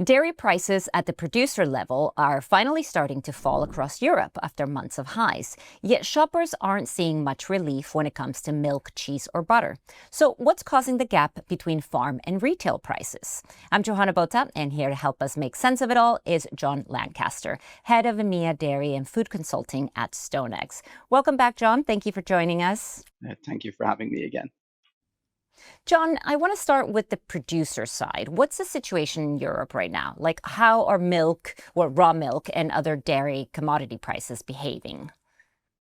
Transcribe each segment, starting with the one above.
Dairy prices at the producer level are finally starting to fall across Europe after months of highs, yet shoppers aren't seeing much relief when it comes to milk, cheese, or butter. So, what's causing the gap between farm and retail prices? I'm Johanna Bota, and here to help us make sense of it all is John Lancaster, head of EMEA Dairy and Food Consulting at StoneX. Welcome back, John. Thank you for joining us. Thank you for having me again. John, I want to start with the producer side. What's the situation in Europe right now? Like, how are milk, or raw milk, and other dairy commodity prices behaving?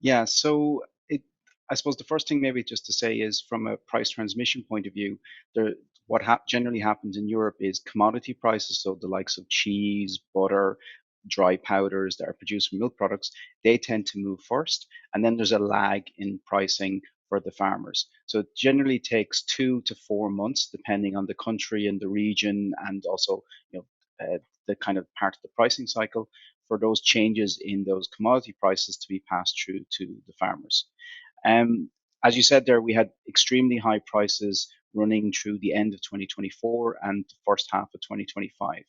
Yeah, so I suppose the first thing maybe just to say is from a price transmission point of view, what generally happens in Europe is commodity prices, so the likes of cheese, butter, dry powders that are produced from milk products, they tend to move first, and then there's a lag in pricing for the farmers. So it generally takes 2 to 4 months, depending on the country and the region, and also you the kind of part of the pricing cycle for those changes in those commodity prices to be passed through to the farmers. Um, as you said there, we had extremely high prices running through the end of 2024 and the first half of 2025.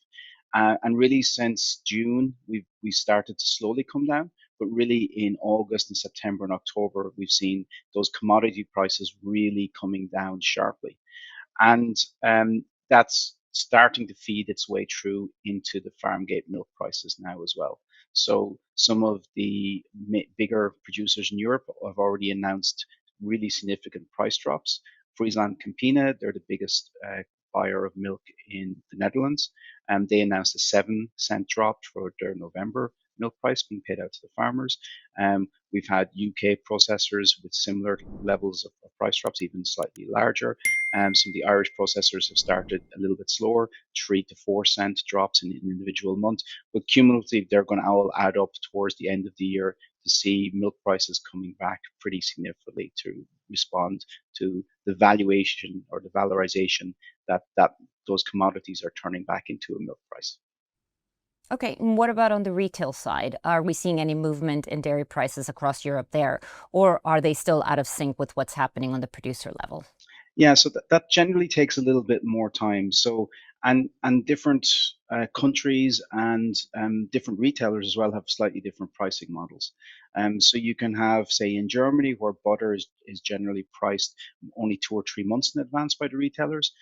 And really, since June, we started to slowly come down. But really, in August and September and October, we've seen those commodity prices really coming down sharply. And that's starting to feed its way through into the Farmgate milk prices now as well. So some of the bigger producers in Europe have already announced really significant price drops. Friesland Campina, they're the biggest buyer of milk in the Netherlands, and they announced a 7-cent drop for their November milk price being paid out to the farmers. We've had UK processors with similar levels of price drops, even slightly larger. Some of the Irish processors have started a little bit slower, 3 to 4 cent drops in an individual month, but cumulatively they're going to all add up towards the end of the year to see milk prices coming back pretty significantly to respond to the valuation or the valorization that those commodities are turning back into a milk price. Okay, and what about on the retail side? Are we seeing any movement in dairy prices across Europe there, or are they still out of sync with what's happening on the producer level? Yeah, so that generally takes a little bit more time. So, and different countries and different retailers as well have slightly different pricing models. So you can have, say, in Germany, where butter is generally priced only 2 or 3 months in advance by the retailers,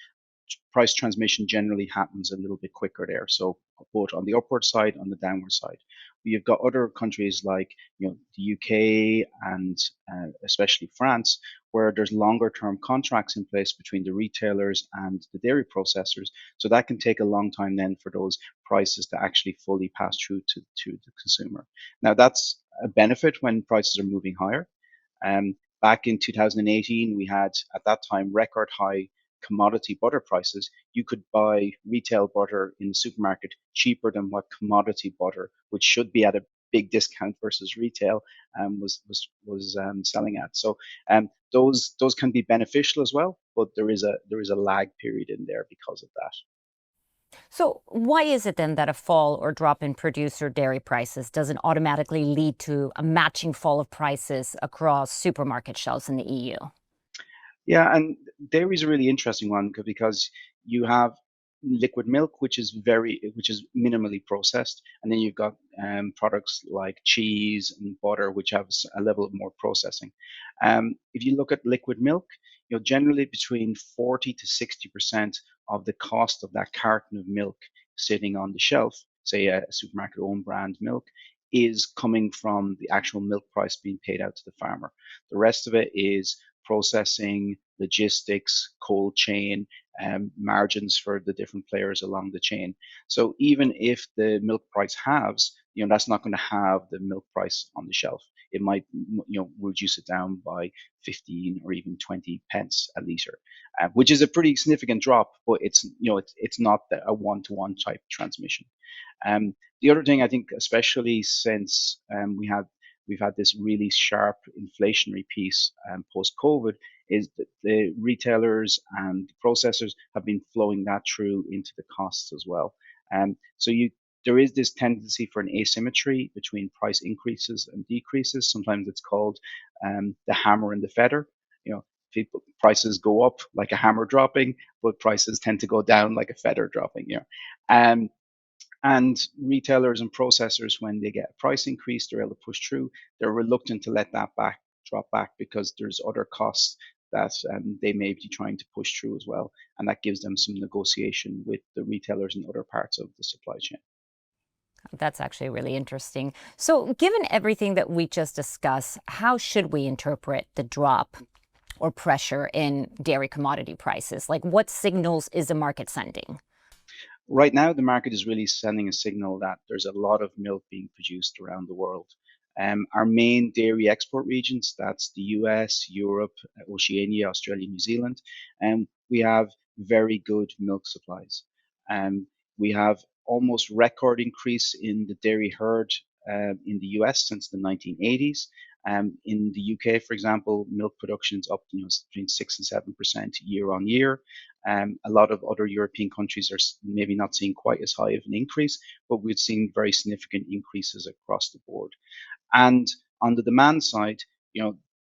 price transmission generally happens a little bit quicker there. So both on the upward side, on the downward side. You've got other countries like the UK and especially France, where there's longer term contracts in place between the retailers and the dairy processors. So that can take a long time then for those prices to actually fully pass through to the consumer. Now that's a benefit when prices are moving higher. Back in 2018, we had at that time record high commodity butter prices. You could buy retail butter in the supermarket cheaper than what commodity butter, which should be at a big discount versus retail, was selling at. So those can be beneficial as well, but there is a lag period in there because of that. So, why is it then that a fall or drop in producer dairy prices doesn't automatically lead to a matching fall of prices across supermarket shelves in the EU? Yeah, and dairy is a really interesting one because you have liquid milk, which is minimally processed, and then you've got products like cheese and butter, which have a level of more processing. If you look at liquid milk, generally between 40 to 60% of the cost of that carton of milk sitting on the shelf, say a supermarket own brand milk, is coming from the actual milk price being paid out to the farmer. The rest of it is processing, logistics, cold chain, margins for the different players along the chain. So even if the milk price halves, that's not going to have the milk price on the shelf. It might, reduce it down by 15 or even 20 pence a liter, which is a pretty significant drop, but it's not a one-to-one type transmission. The other thing I think, especially since we've had this really sharp inflationary piece post-COVID, is that the retailers and the processors have been flowing that through into the costs as well. So there is this tendency for an asymmetry between price increases and decreases. Sometimes it's called the hammer and the feather. Prices go up like a hammer dropping, but prices tend to go down like a feather dropping. And retailers and processors, when they get a price increase, they're able to push through. They're reluctant to let that drop back because there's other costs that they may be trying to push through as well, and that gives them some negotiation with the retailers in other parts of the supply chain. That's actually really interesting. So, given everything that we just discussed, how should we interpret the drop or pressure in dairy commodity prices? Like, what signals is the market sending? Right now, the market is really sending a signal that there's a lot of milk being produced around the world. Our main dairy export regions, that's the US, Europe, Oceania, Australia, New Zealand, and we have very good milk supplies. We have almost record increase in the dairy herd in the US since the 1980s. In the UK, for example, milk production is up between 6 and 7% year on year. A lot of other European countries are maybe not seeing quite as high of an increase, but we've seen very significant increases across the board. And on the demand side,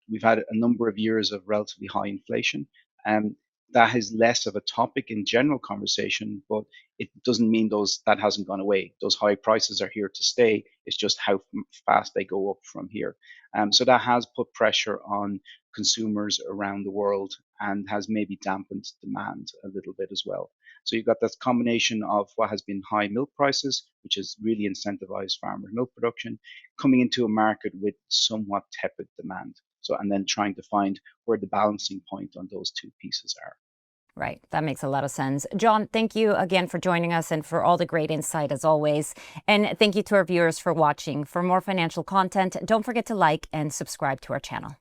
we've had a number of years of relatively high inflation. Um, that is less of a topic in general conversation, but it doesn't mean that hasn't gone away. Those high prices are here to stay. It's just how fast they go up from here. So that has put pressure on consumers around the world and has maybe dampened demand a little bit as well. So you've got this combination of what has been high milk prices, which has really incentivized farmer milk production, coming into a market with somewhat tepid demand. So, and then trying to find where the balancing point on those two pieces are. Right. That makes a lot of sense. John, thank you again for joining us and for all the great insight as always. And thank you to our viewers for watching. For more financial content, don't forget to like and subscribe to our channel.